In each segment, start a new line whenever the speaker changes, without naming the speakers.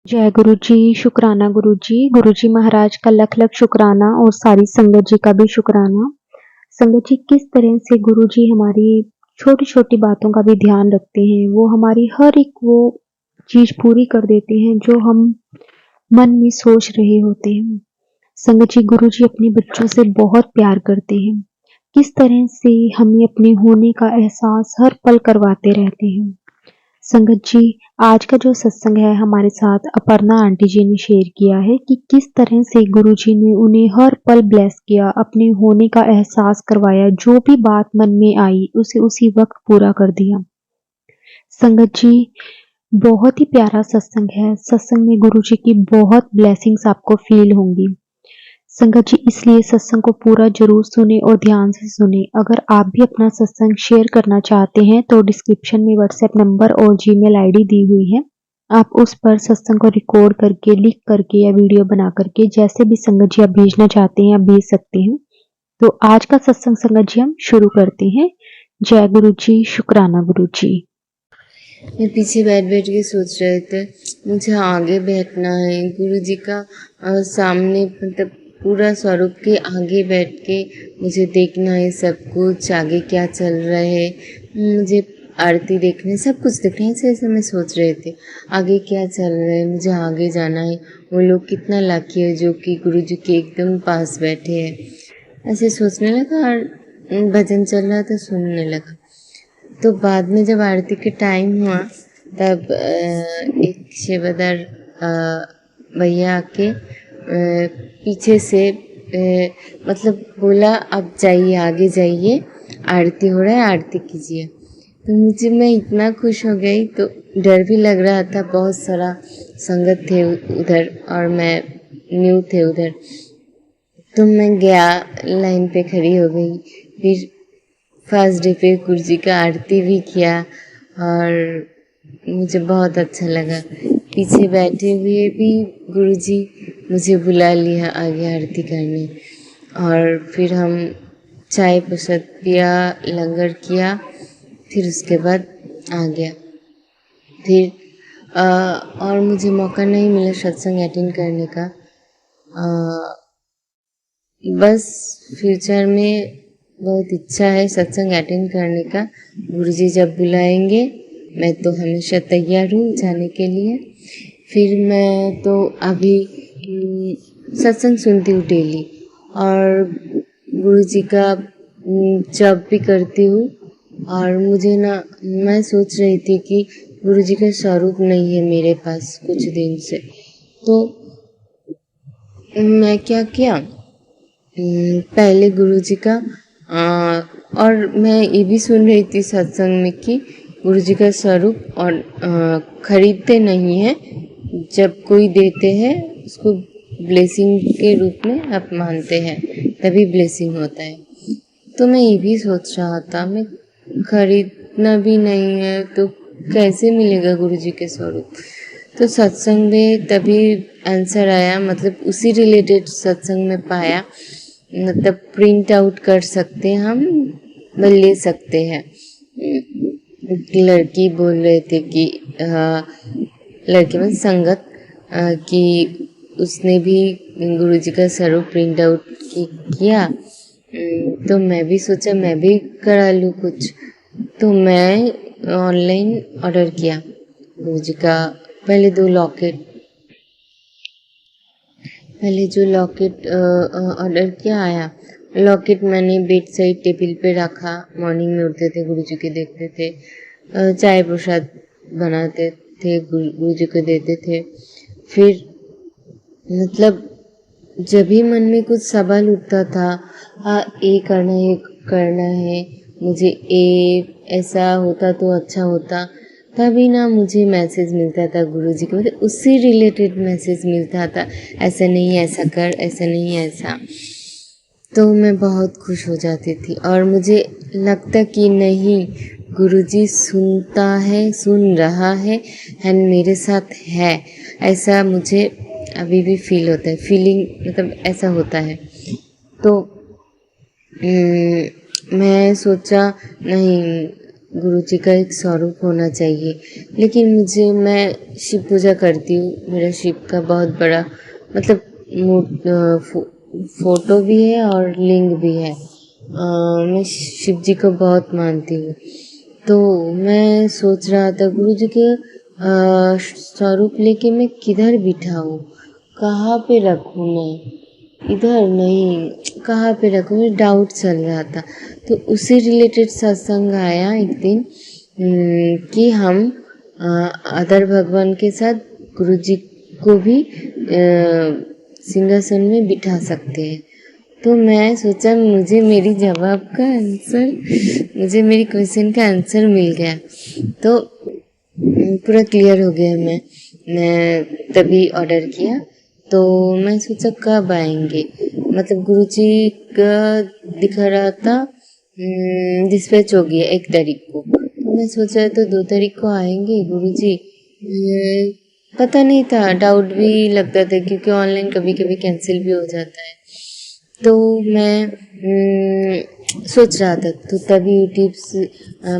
जय गुरु जी, शुक्राना गुरु जी महाराज का लख लख शुक्राना और सारी संगत जी का भी शुक्राना। संगत जी किस तरह से गुरु जी हमारी छोटी छोटी बातों का भी ध्यान रखते हैं, वो हमारी हर एक वो चीज पूरी कर देते हैं जो हम मन में सोच रहे होते हैं। संगत जी गुरु जी अपने बच्चों से बहुत प्यार करते हैं, किस तरह से हमें अपने होने का एहसास हर पल करवाते रहते हैं। संगत जी आज का जो सत्संग है हमारे साथ अपर्णा आंटी जी ने शेयर किया है कि किस तरह से गुरु जी ने उन्हें हर पल ब्लेस किया, अपने होने का एहसास करवाया, जो भी बात मन में आई उसे उसी वक्त पूरा कर दिया। संगत जी बहुत ही प्यारा सत्संग है, सत्संग में गुरु जी की बहुत ब्लेसिंग्स आपको फील होंगी। संगत जी इसलिए सत्संग को पूरा जरूर सुने और ध्यान से सुने। अगर आप भी अपना सत्संग शेयर करना चाहते हैं तो डिस्क्रिप्शन में व्हाट्सएप नंबर और जीमेल आईडी दी हुई है, आप उस पर सत्संग को रिकॉर्ड करके, लिख करके या वीडियो बना करके जैसे भी संगत जी आप भेजना चाहते हैं आप भेज सकते हैं। तो आज का सत्संग संगत जी हम शुरू करते हैं। जय गुरु जी, शुक्राना गुरु जी।
मैं पीछे बैठ बैठ के सोच रहे थे मुझे आगे बैठना है गुरु जी का सामने, मतलब पूरा स्वरूप के आगे बैठ के मुझे देखना है सब कुछ, आगे क्या चल रहा है, मुझे आरती देखना है, सब कुछ देखना है। ऐसे मैं सोच रहे थे आगे क्या चल रहा है, मुझे आगे जाना है। वो लोग कितना लाकी है जो कि गुरु जी के एकदम पास बैठे हैं। ऐसे सोचने लगा और भजन चल रहा था, सुनने लगा। तो बाद में जब आरती के टाइम हुआ तब एक सेवादार भैया आके पीछे से मतलब बोला आप जाइए, आगे जाइए, आरती हो रहा है, आरती कीजिए। तो मैं इतना खुश हो गई, तो डर भी लग रहा था, बहुत सारा संगत थे उधर और मैं न्यू थे उधर। तो मैं गया, लाइन पे खड़ी हो गई, फिर फर्स्ट डे पे गुरु जी का आरती भी किया और मुझे बहुत अच्छा लगा। पीछे बैठे हुए भी गुरु जी मुझे बुला लिया आगे आरती करने, और फिर हम चाय प्रसाद पिया, लंगर किया, फिर उसके बाद आ गया। फिर और मुझे मौका नहीं मिला सत्संग अटेंड करने का। बस फ्यूचर में बहुत इच्छा है सत्संग अटेंड करने का। गुरुजी जब बुलाएंगे मैं तो हमेशा तैयार हूँ जाने के लिए। फिर मैं तो अभी सत्संग सुनती हूँ डेली, और गुरुजी का जप भी करती हूँ। और मुझे ना, मैं सोच रही थी कि गुरुजी का स्वरूप नहीं है मेरे पास कुछ दिन से, तो मैं क्या किया, पहले गुरुजी का और मैं ये भी सुन रही थी सत्संग में कि गुरुजी का स्वरूप और खरीदते नहीं है, जब कोई देते हैं उसको ब्लेसिंग के रूप में आप मानते हैं तभी ब्लेसिंग होता है। तो मैं ये भी सोच रहा था मैं खरीदना भी नहीं है तो कैसे मिलेगा गुरुजी के स्वरूप। तो सत्संग में तभी आंसर आया, मतलब उसी रिलेटेड सत्संग में पाया, मतलब प्रिंट आउट कर सकते हैं हम, ले सकते हैं। लड़की बोल रहे थे कि लड़की में संगत कि उसने भी गुरुजी का स्वरूप प्रिंट आउट किया। तो मैं भी सोचा मैं भी करा लूँ कुछ, तो मैं ऑनलाइन ऑर्डर किया गुरुजी का। पहले जो लॉकेट ऑर्डर किया आया। लॉकेट मैंने बेड साइड टेबल पे रखा, मॉर्निंग में उठते थे गुरुजी के देखते थे, चाय प्रसाद बनाते थे गुरुजी को देते थे। फिर मतलब जब भी मन में कुछ सवाल उठता था, ये करना है, मुझे ये ऐसा होता तो अच्छा होता, तभी ना मुझे मैसेज मिलता था गुरुजी के, मतलब उससे रिलेटेड मैसेज मिलता था, ऐसा नहीं ऐसा कर, ऐसा नहीं ऐसा। तो मैं बहुत खुश हो जाती थी और मुझे लगता कि नहीं, गुरुजी सुनता है, सुन रहा है एंड मेरे साथ है, ऐसा मुझे अभी भी फील होता है, फीलिंग मतलब ऐसा होता है। तो मैं सोचा नहीं, गुरु जी का एक स्वरूप होना चाहिए। लेकिन मैं शिव पूजा करती हूँ, मेरा शिव का बहुत बड़ा मतलब फोटो भी है और लिंग भी है। मैं शिव जी को बहुत मानती हूँ। तो मैं सोच रहा था गुरु जी के स्वरूप लेके मैं किधर बिठाऊँ, कहाँ पे रखूँ मैं, इधर नहीं कहाँ पे रखूँ, मुझे डाउट चल रहा था। तो उसी रिलेटेड सत्संग आया एक दिन कि हम अदर भगवान के साथ गुरु जी को भी सिंहासन में बिठा सकते हैं। तो मैं सोचा मुझे मेरी जवाब का आंसर, मुझे मेरी क्वेश्चन का आंसर मिल गया। तो पूरा क्लियर हो गया। मैं तभी ऑर्डर किया। तो मैं सोचा कब आएंगे, मतलब गुरुजी का दिखा रहा था डिस्पैच हो गया 1 तारीख को। तो मैं सोचा तो 2 तारीख को आएंगे गुरुजी। पता नहीं था, डाउट भी लगता था क्योंकि ऑनलाइन कभी कभी कैंसिल भी हो जाता है। तो मैं सोच रहा था, तो तभी यूट्यूब से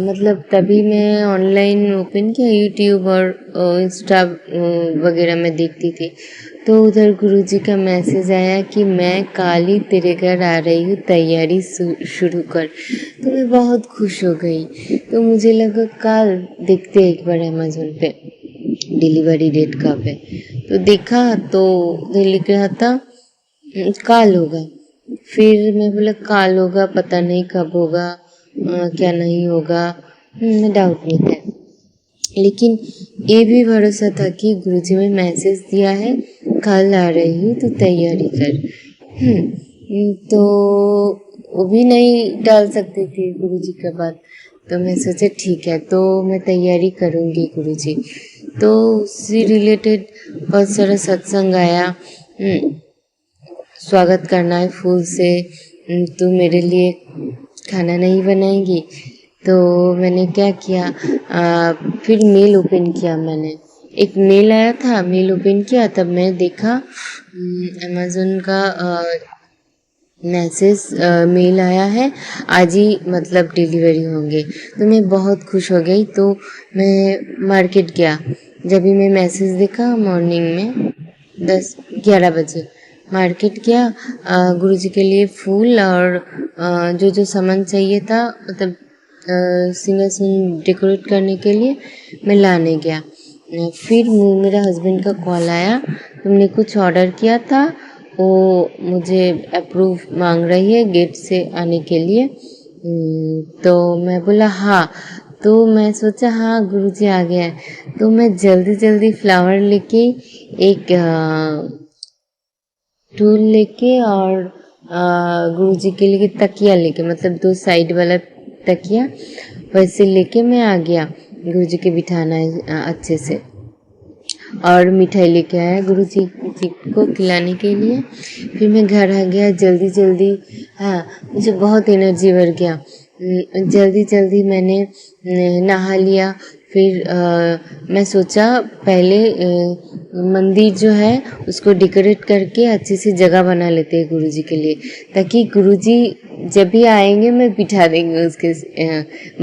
मतलब तभी मैं ऑनलाइन ओपन किया यूट्यूब और इंस्टा वगैरह में देखती थी। तो उधर गुरुजी का मैसेज आया कि मैं कल ही तेरे घर आ रही हूँ, तैयारी शुरू कर। तो मैं बहुत खुश हो गई। तो मुझे लगा कल देखते एक बार अमेज़न पे डिलीवरी डेट कब है। तो देखा तो लिख रहा था कल होगा। फिर मैं बोला कल होगा, पता नहीं कब होगा, क्या नहीं होगा, मैं डाउट नहीं था। लेकिन ये भी भरोसा था कि गुरुजी ने मैसेज दिया है कल आ रही हूँ तो तैयारी कर। तो वो भी नहीं डाल सकती थी गुरुजी का बात। तो मैं सोचा ठीक है, तो मैं तैयारी करूँगी गुरुजी। तो उसी रिलेटेड बहुत सारा सत्संग आया। स्वागत करना है फूल से, तू मेरे लिए खाना नहीं बनाएगी। तो मैंने क्या किया, फिर मेल ओपन किया। मैंने एक मेल आया था, मेल ओपन किया, तब मैं देखा अमेज़न का मैसेज मेल आया है आज ही मतलब डिलीवरी होंगे। तो मैं बहुत खुश हो गई। तो मैं मार्केट गया। जब भी मैं मैसेज देखा मॉर्निंग में 10-11 बजे मार्केट गया, गुरुजी के लिए फूल और जो जो सामान चाहिए था मतलब सिंहासन डेकोरेट करने के लिए मैं लाने गया। फिर मेरा हस्बैंड का कॉल आया, तुमने कुछ ऑर्डर किया था, वो मुझे अप्रूव मांग रही है गेट से आने के लिए। तो मैं बोला हाँ। तो मैं सोचा हाँ गुरुजी आ गया है। तो मैं जल्दी जल्दी फ्लावर लेके एक टूल लेके और गुरुजी के लिए तकिया लेके, मतलब 2 साइड वाला तकिया वैसे लेके मैं आ गया। गुरुजी के बिठाना है अच्छे से, और मिठाई लेके आया गुरुजी जी को खिलाने के लिए। फिर मैं घर आ गया जल्दी जल्दी। हाँ, मुझे बहुत एनर्जी बढ़ गया। जल्दी जल्दी मैंने नहा लिया। फिर मैं सोचा पहले मंदिर जो है उसको डेकोरेट करके अच्छी सी जगह बना लेते हैं गुरुजी के लिए, ताकि गुरुजी जब भी आएंगे मैं बिठा देंगे उसके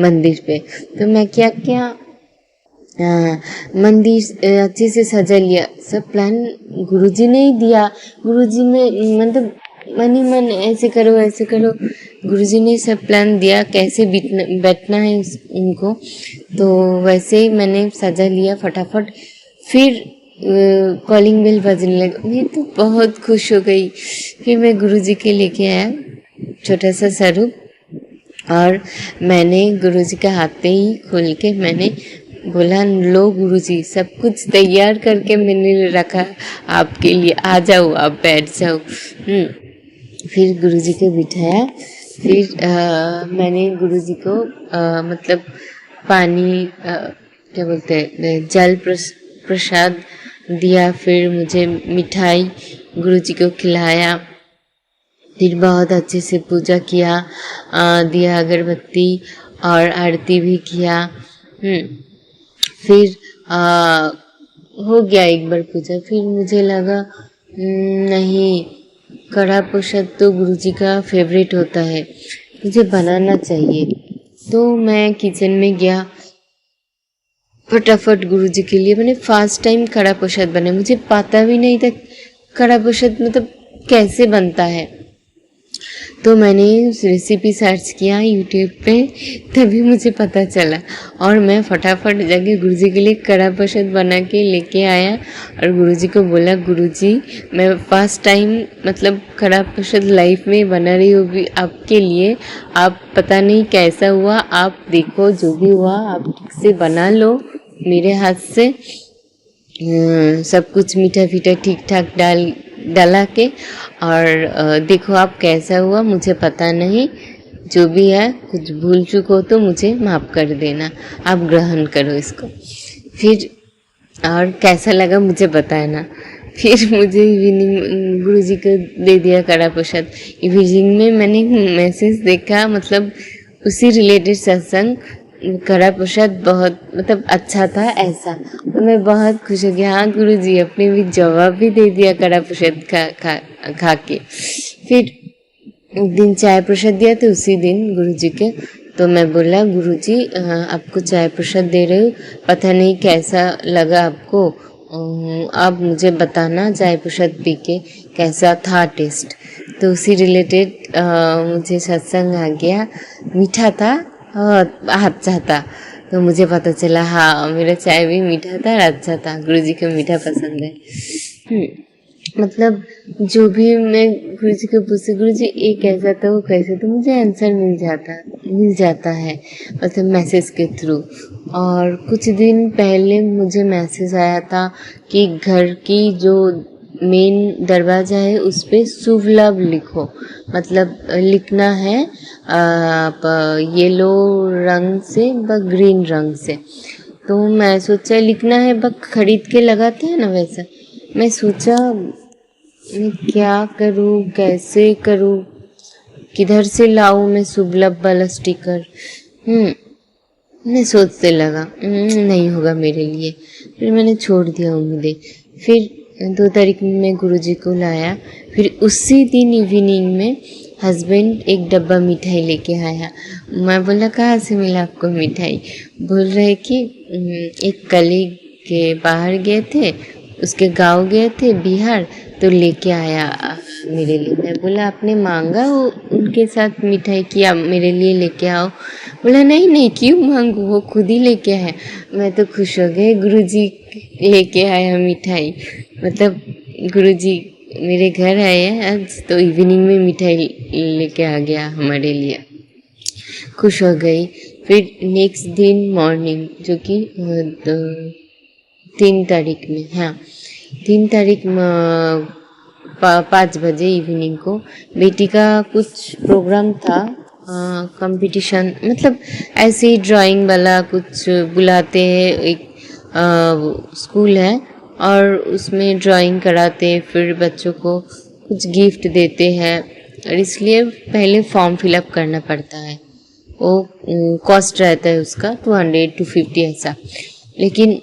मंदिर पे। तो मैं क्या क्या मंदिर अच्छे से सजा लिया। सब प्लान गुरुजी ने ही दिया। गुरुजी में मतलब मन ही मन ऐसे करो ऐसे करो, गुरुजी ने सब प्लान दिया कैसे बैठना है उनको। तो वैसे ही मैंने सजा लिया फटाफट। फिर कॉलिंग बेल बजने लगा। मैं तो बहुत खुश हो गई। फिर मैं गुरुजी के लेके आया छोटा सा स्वरूप, और मैंने गुरुजी के हाथे ही खोल के मैंने बोला लो गुरुजी, सब कुछ तैयार करके मैंने रखा आपके लिए, आ जाओ आप बैठ जाओ। फिर गुरुजी को बिठाया। फिर मैंने गुरुजी को मतलब पानी क्या बोलते हैं जल प्रसाद दिया। फिर मुझे मिठाई गुरुजी को खिलाया। फिर बहुत अच्छे से पूजा किया, दिया अगरबत्ती और आरती भी किया। फिर हो गया एक बार पूजा। फिर मुझे लगा नहीं, कड़ा प्रसाद तो गुरुजी का फेवरेट होता है, मुझे बनाना चाहिए। तो मैं किचन में गया, फटाफट गुरुजी के लिए मैंने फर्स्ट टाइम कड़ा प्रसाद बनाया। मुझे पता भी नहीं था कड़ा प्रसाद मतलब कैसे बनता है। तो मैंने रेसिपी सर्च किया यूट्यूब पे, तभी मुझे पता चला और मैं फटाफट जाके गुरुजी के लिए कड़ा प्रसाद बना के लेके आया और गुरुजी को बोला, गुरुजी मैं फर्स्ट टाइम मतलब कड़ा प्रसाद लाइफ में बना रही हूँ भी आपके लिए। आप पता नहीं कैसा हुआ, आप देखो जो भी हुआ आप ठीक से बना लो मेरे हाथ से। सब कुछ मीठा फीठा ठीक ठाक डाला के और देखो आप कैसा हुआ, मुझे पता नहीं, जो भी है कुछ भूल चूक हो तो मुझे माफ़ कर देना, आप ग्रहण करो इसको। फिर और कैसा लगा मुझे बताना। फिर मुझे इवनिंग गुरुजी को दे दिया कड़ा प्रसाद। इवनिंग में मैंने मैसेज देखा, मतलब उसी रिलेटेड सत्संग, कड़ा प्रसाद बहुत मतलब अच्छा था ऐसा। तो मैं बहुत खुश हो गया, हाँ गुरुजी अपने भी जवाब भी दे दिया कड़ा प्रसाद खा के। फिर एक दिन चाय प्रसाद दिया था उसी दिन गुरुजी के। तो मैं बोला, गुरुजी आपको चाय प्रसाद दे रही हूँ, पता नहीं कैसा लगा आपको, आप मुझे बताना चाय प्रसाद पी के कैसा था टेस्ट। तो उसी रिलेटेड मुझे सत्संग आ गया, मीठा था अच्छा था। तो मुझे पता चला हाँ मेरा चाय भी मीठा था और अच्छा था, गुरुजी को मीठा पसंद है। मतलब जो भी मैं गुरुजी को पूछती, गुरुजी ये कैसा था वो कैसे, तो मुझे आंसर मिल जाता है मतलब मैसेज के थ्रू। और कुछ दिन पहले मुझे मैसेज आया था कि घर की जो मेन दरवाज़ा है उस पे शुभ लाभ लिखो, मतलब लिखना है आप येलो रंग से व ग्रीन रंग से। तो मैं सोचा लिखना है बस खरीद के लगाते हैं ना वैसा। मैं सोचा मैं क्या करूँ, कैसे करूँ, किधर से लाऊं मैं शुभ लाभ वाला स्टिकर। मैं सोचते लगा नहीं होगा मेरे लिए। फिर मैंने छोड़ दिया उम्मीदें। फिर 2 तारीख में मैं गुरुजी को लाया। फिर उसी दिन इवनिंग में हस्बैंड एक डब्बा मिठाई लेके आया। मैं बोला कहाँ से मिला आपको मिठाई? बोल रहे कि एक कलीग के बाहर गए थे, उसके गांव गए थे बिहार, तो लेके आया मेरे लिए। मैं बोला आपने मांगा वो उनके साथ मिठाई कि आप मेरे लिए लेके आओ? बोला नहीं नहीं क्यों मांगू, वो खुद ही लेके आया। मैं तो खुश हो गई, गुरुजी लेके आया मिठाई, मतलब गुरुजी मेरे घर आए हैं आज, तो इवनिंग में मिठाई लेके आ गया हमारे लिए, खुश हो गई। फिर नेक्स्ट दिन मॉर्निंग जो कि 3 तारीख में, हाँ 3 तारीख 5 बजे इवनिंग को बेटी का कुछ प्रोग्राम था, कंपटीशन मतलब ऐसे ही ड्राइंग वाला कुछ बुलाते हैं, एक स्कूल है और उसमें ड्राइंग कराते हैं, फिर बच्चों को कुछ गिफ्ट देते हैं और इसलिए पहले फॉर्म फिलअप करना पड़ता है। वो कॉस्ट रहता है उसका 200 to 50 ऐसा। लेकिन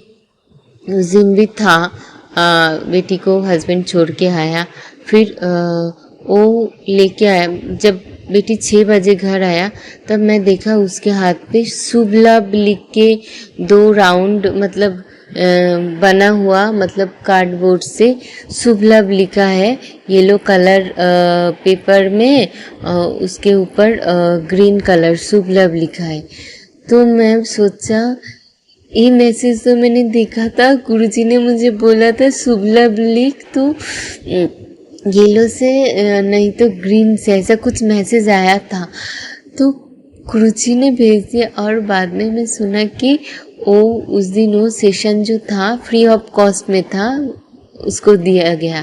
उस दिन भी था, बेटी को हस्बैंड छोड़ के आया। फिर वो लेके आया। जब बेटी 6 बजे घर आया तब मैं देखा उसके हाथ पे शुभ लाभ लिख के 2 राउंड मतलब बना हुआ, मतलब कार्डबोर्ड से शुभ लाभ लिखा है येलो कलर पेपर में, उसके ऊपर ग्रीन कलर शुभ लाभ लिखा है। तो मैं सोचा ये मैसेज तो मैंने देखा था, गुरुजी ने मुझे बोला था शुभ लाभ लिख, तो येलो से नहीं तो ग्रीन से ऐसा कुछ मैसेज आया था। तो गुरुजी ने भेज दिया और बाद में मैं सुना कि वो उस दिन वो सेशन जो था फ्री ऑफ कॉस्ट में था, उसको दिया गया,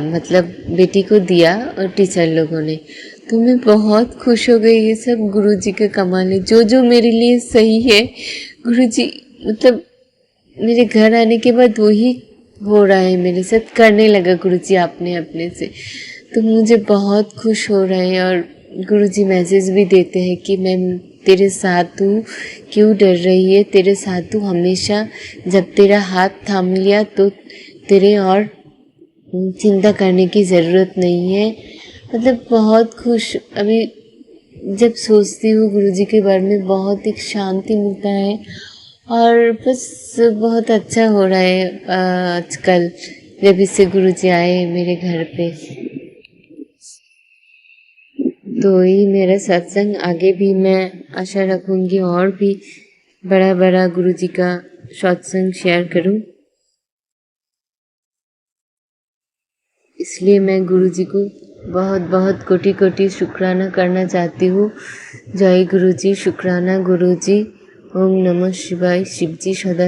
मतलब बेटी को दिया और टीचर लोगों ने। तो मैं बहुत खुश हो गई, ये सब गुरुजी का कमाल है, जो जो मेरे लिए सही है गुरुजी मतलब मेरे घर आने के बाद वही हो रहा है मेरे साथ, करने लगा गुरुजी अपने से। तो मुझे बहुत खुश हो रहे हैं और गुरुजी मैसेज भी देते हैं कि मैं तेरे साथ हूँ, क्यों डर रही है, तेरे साथ हूँ हमेशा, जब तेरा हाथ थाम लिया तो तेरे और चिंता करने की ज़रूरत नहीं है। मतलब बहुत खुश, अभी जब सोचती हूँ गुरुजी के बारे में बहुत एक शांति मिलता है और बस बहुत अच्छा हो रहा है आजकल जब से गुरुजी आए मेरे घर पे। तो ये मेरा सत्संग आगे भी मैं आशा रखूँगी और भी बड़ा गुरुजी का सत्संग शेयर करूँ। इसलिए मैं गुरुजी को बहुत कोटि शुक्राना करना चाहती हूँ। जय गुरुजी, शुक्राना गुरुजी। ओम नमः शिवाय। शिवजी सदा